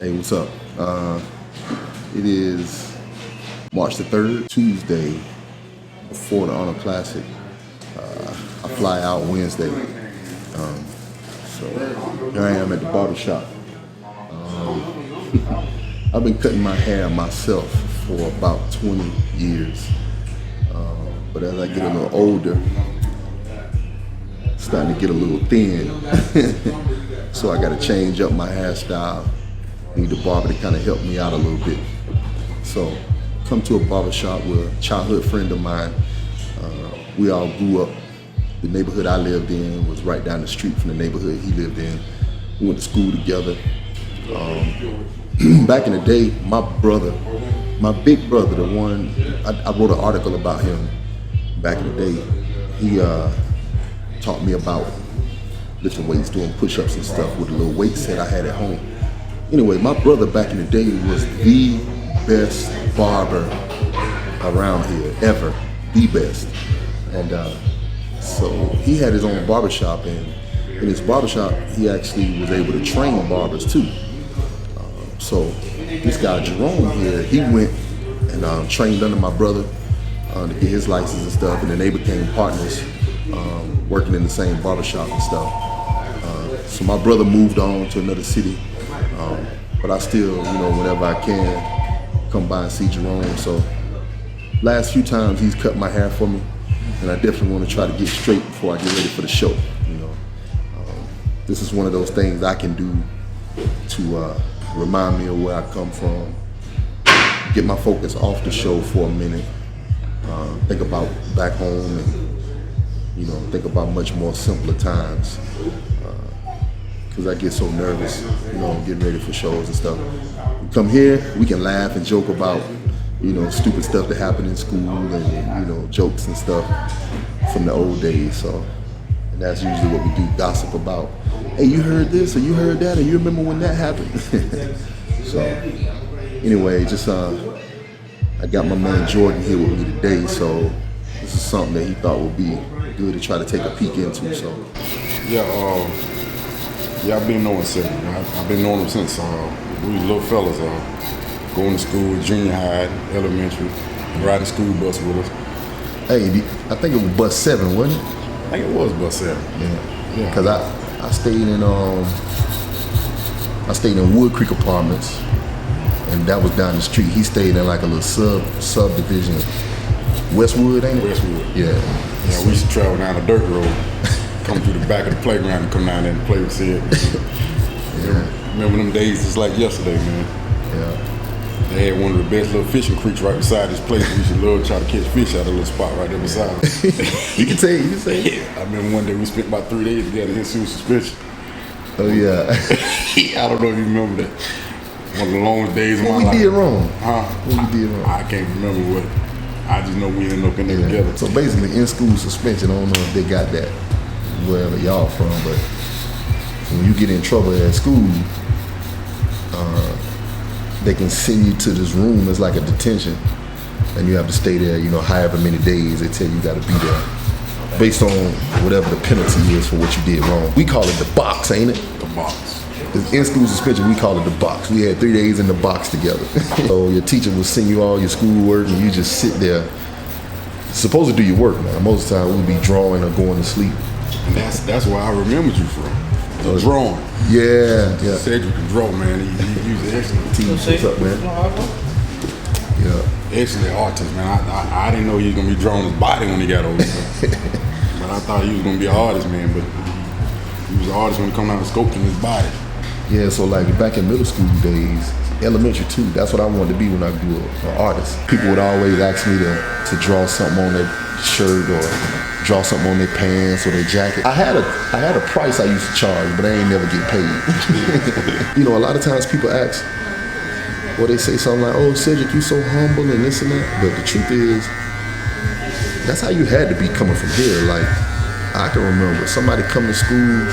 Hey, what's up? It is March the 3rd, Tuesday, before the Arnold Classic. I fly out Wednesday. So here I am at the barbershop. I've been cutting my hair myself for about 20 years. But as I get a little older, it's starting to get a little thin. So I got to change up my hairstyle. Need the barber to kind of help me out a little bit. So come to a barbershop with a childhood friend of mine. We all grew up. The neighborhood I lived in was right down the street from the neighborhood he lived in. We went to school together. Back in the day, my brother, my big brother, the one, I wrote an article about him back in the day. He taught me about lifting weights, doing push-ups and stuff with a little weight set I had at home. Anyway, my brother back in the day was the best barber around here, ever, the best. And so he had his own barbershop, and in his barbershop, he actually was able to train barbers too. So this guy, Jerome here, he went and trained under my brother to get his license and stuff, and then they became partners, working in the same barbershop and stuff. So my brother moved on to another city. But I still, whenever I can, come by and see Jerome. So last few times he's cut my hair for me, and I definitely want to try to get straight before I get ready for the show. This is one of those things I can do to remind me of where I come from, get my focus off the show for a minute, think about back home, and think about much more simpler times. Because I get so nervous, getting ready for shows and stuff. We come here, we can laugh and joke about, stupid stuff that happened in school and, jokes and stuff from the old days. So, and that's usually what we do, gossip about. Hey, you heard this or you heard that or you remember when that happened? So, anyway, just I got my man Jordan here with me today. So this is something that he thought would be good to try to take a peek into. So, Yeah, I've been knowing Cedric. I've been knowing him since we was little fellas, going to school, junior high, elementary, riding school bus with us. Hey, I think it was bus 7, wasn't it? I think it was bus 7. Yeah. Cause I stayed in Wood Creek Apartments, and that was down the street. He stayed in like a little subdivision, Westwood, ain't it? Westwood. Yeah. We used to travel down the dirt road. Come through the back of the playground and come down there and play with Sid. Yeah. Remember them days just like yesterday, man. Yeah. They had one of the best little fishing creeks right beside this place. We used to love try to catch fish out of a little spot right there beside us. You can say. Yeah. I remember one day we spent about 3 days together in Sioux suspension. Oh yeah. I don't know if you remember that. One of the longest days of my life. What we did wrong? What we did wrong? I can't remember what. I just know we ended up in there together. So basically in school suspension, I don't know if they got that wherever y'all from, but when you get in trouble at school, they can send you to this room. It's like a detention, and you have to stay there, however many days they tell you got to be there, based on whatever the penalty is for what you did wrong. We call it the box, ain't it? The box. In school suspension, we call it the box. We had 3 days in the box together. So your teacher will send you all your schoolwork, and you just sit there. You're supposed to do your work, man. Most of the time, we'd be drawing or going to sleep. And that's where I remembered you from. The drawing. Yeah. Cedric can draw, man. He was excellent. What's up, man? Yeah. Excellent artist, man. I didn't know he was gonna be drawing his body when he got older. But I thought he was gonna be an artist, man. But he was an artist when he come out and sculpting his body. Yeah, so like back in middle school days, elementary too, that's what I wanted to be when I grew up, an artist. People would always ask me to draw something on their shirt or draw something on their pants or their jacket. I had a price I used to charge, but I ain't never get paid. A lot of times people ask, or they say something like, "Oh, Cedric, you so humble and this and that." But the truth is, that's how you had to be coming from here. Like, I can remember somebody coming to school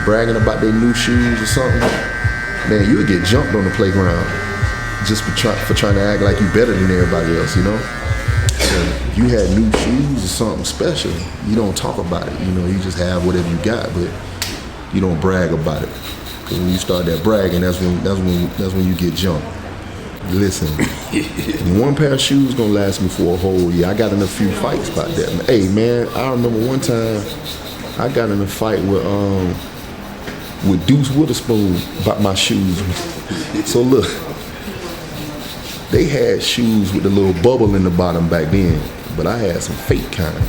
bragging about their new shoes or something. Man, you would get jumped on the playground just for trying to act like you better than everybody else, If you had new shoes or something special, you don't talk about it, you just have whatever you got, but you don't brag about it. Cause when you start that bragging, that's when you get jumped. Listen, one pair of shoes gonna last me for a whole year. I got in a few fights about that. Hey man, I remember one time I got in a fight with Deuce Witherspoon about my shoes. So look, they had shoes with the little bubble in the bottom back then, but I had some fake kind.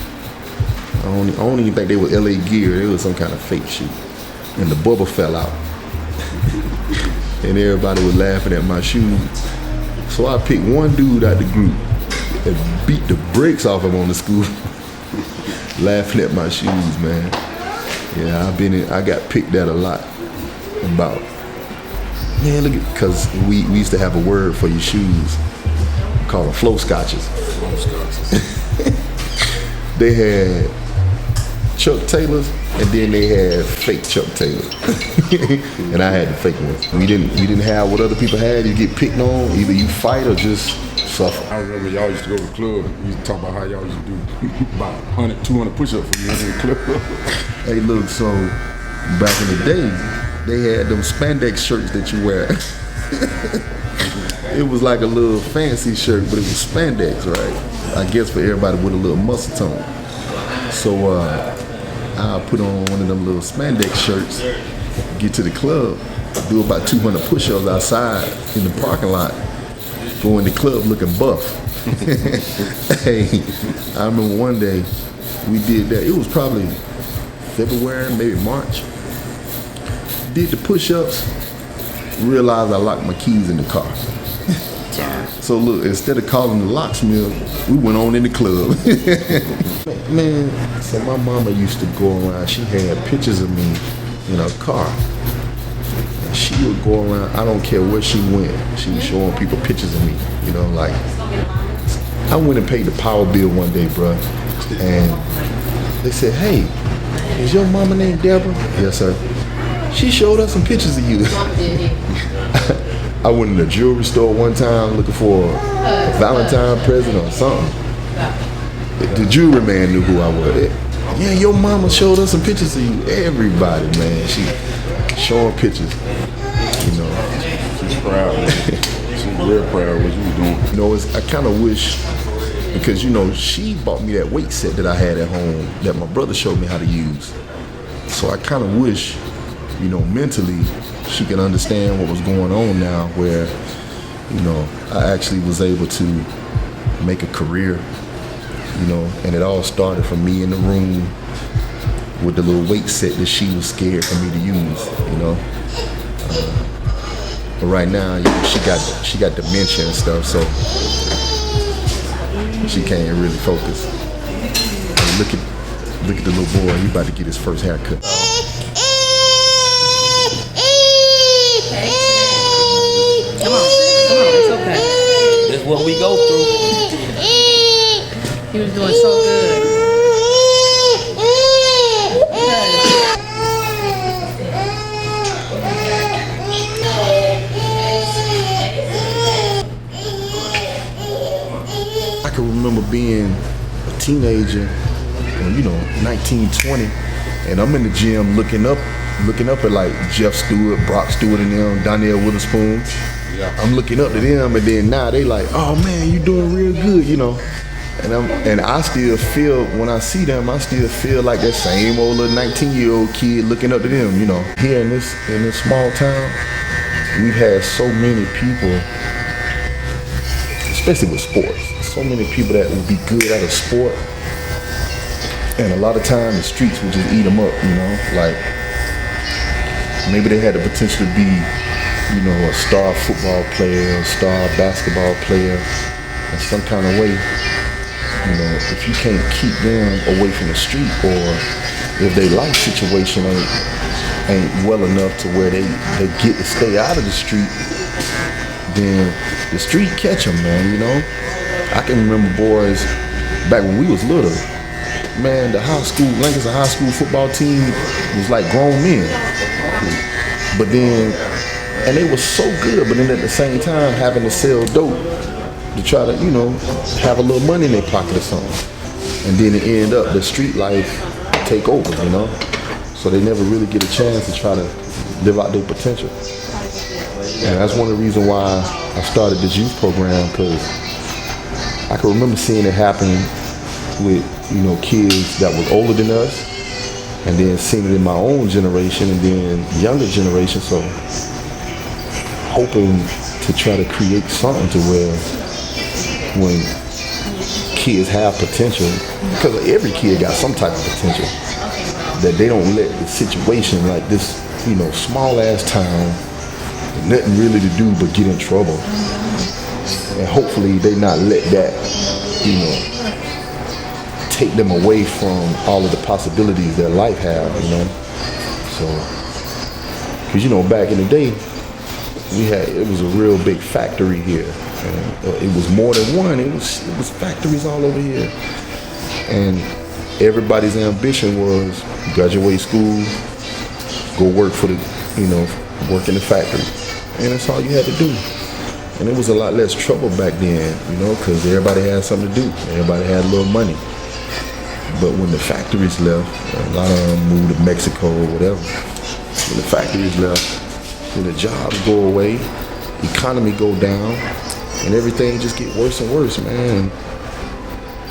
I don't even think they were LA Gear. It was some kind of fake shoe, and the bubble fell out, and everybody was laughing at my shoes. So I picked one dude out the group and beat the brakes off him on the school, laughing at my shoes, man. Yeah, I got picked at a lot about, man, look at, cause we used to have a word for your shoes called them flow scotches. Flow scotches. They had Chuck Taylors, and then they had fake Chuck Taylors. And I had the fake ones. We didn't have what other people had. You get picked on, either you fight or just suffer. I remember y'all used to go to the club. We used to talk about how y'all used to do about 100, 200 push-ups for you in the club. Hey, look, so back in the day, they had them spandex shirts that you wear. It was like a little fancy shirt, but it was spandex, right? I guess for everybody with a little muscle tone. So I put on one of them little spandex shirts, get to the club, do about 200 push-ups outside in the parking lot, go in the club looking buff. Hey, I remember one day we did that. It was probably February, maybe March. Did the push-ups, realized I locked my keys in the car. So look, instead of calling the locksmith, we went on in the club. Man, so my mama used to go around, she had pictures of me in her car. And she would go around, I don't care where she went, she was showing people pictures of me. You know, like, I went and paid the power bill one day, bruh, and they said, hey, is your mama named Deborah? Yes, sir. She showed us some pictures of you. I went in the jewelry store one time looking for a Valentine present or something. The jewelry man knew who I was. Yeah, your mama showed us some pictures of you. Everybody, man, she showing pictures. You know, she's proud. She's real proud of what you was doing. You know, I kind of wish, because you know, she bought me that weight set that I had at home that my brother showed me how to use. So I kind of wish, you know, mentally, she could understand what was going on now, where, you know, I actually was able to make a career, you know, and it all started from me in the room with the little weight set that she was scared for me to use, you know. But right now, you know, she got dementia and stuff, so she can't really focus. And look at the little boy, he about to get his first haircut. That's what we go through. He was doing so good. I can remember being a teenager, you know, 19, 20, and I'm in the gym looking up at like Jeff Stewart, Brock Stewart and them, Donnell Witherspoon. Yeah. I'm looking up to them, and then now they like, oh man, you doing real good, you know. And I still feel, when I see them, I still feel like that same old little 19-year-old kid looking up to them, you know. Here in this small town, we've had so many people, especially with sports, so many people that would be good at a sport, and a lot of time the streets would just eat them up, you know. Like, maybe they had the potential to be, you know, a star football player, a star basketball player, in some kind of way. You know, if you can't keep them away from the street, or if their life situation ain't well enough to where they get to stay out of the street, then the street catch them, man, you know. I can remember boys back when we was little, man, the Lancaster high school football team was like grown men. But then, and they were so good, but then at the same time having to sell dope to try to, you know, have a little money in their pocket or something. And then it end up the street life take over, you know. So they never really get a chance to try to live out their potential. And that's one of the reasons why I started this youth program, because I can remember seeing it happen with, kids that was older than us, and then seeing it in my own generation and then younger generation. So hoping to try to create something to where when kids have potential, because every kid got some type of potential, that they don't let the situation like this, small ass town, nothing really to do but get in trouble. And hopefully they not let that, take them away from all of the possibilities that life have, So, because back in the day, it was a real big factory here. And it was more than one. It was factories all over here. And everybody's ambition was graduate school, go work for the, work in the factory. And that's all you had to do. And it was a lot less trouble back then, because everybody had something to do. Everybody had a little money. But when the factories left, a lot of them moved to Mexico or whatever. When the factories left, when the jobs go away, economy go down, and everything just get worse and worse, man.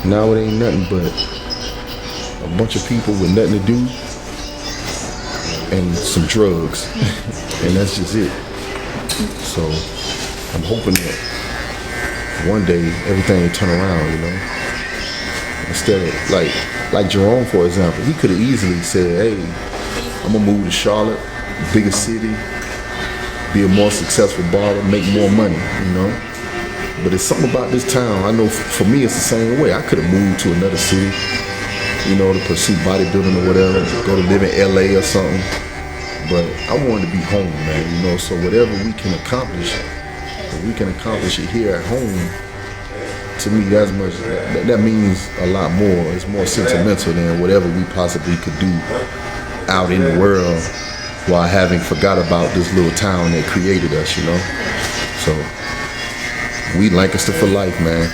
Now it ain't nothing but a bunch of people with nothing to do and some drugs. And that's just it. So I'm hoping that one day everything will turn around, Instead of like Jerome, for example, he could have easily said, hey, I'm gonna move to Charlotte, bigger city, be a more successful barber, make more money, But it's something about this town. I know for me it's the same way. I could have moved to another city, to pursue bodybuilding or whatever, go to live in LA or something. But I wanted to be home, man, so whatever we can accomplish, if we can accomplish it here at home, to me that means a lot more. It's more sentimental than whatever we possibly could do out in the world while having forgot about this little town that created us, So we Lancaster for life, man.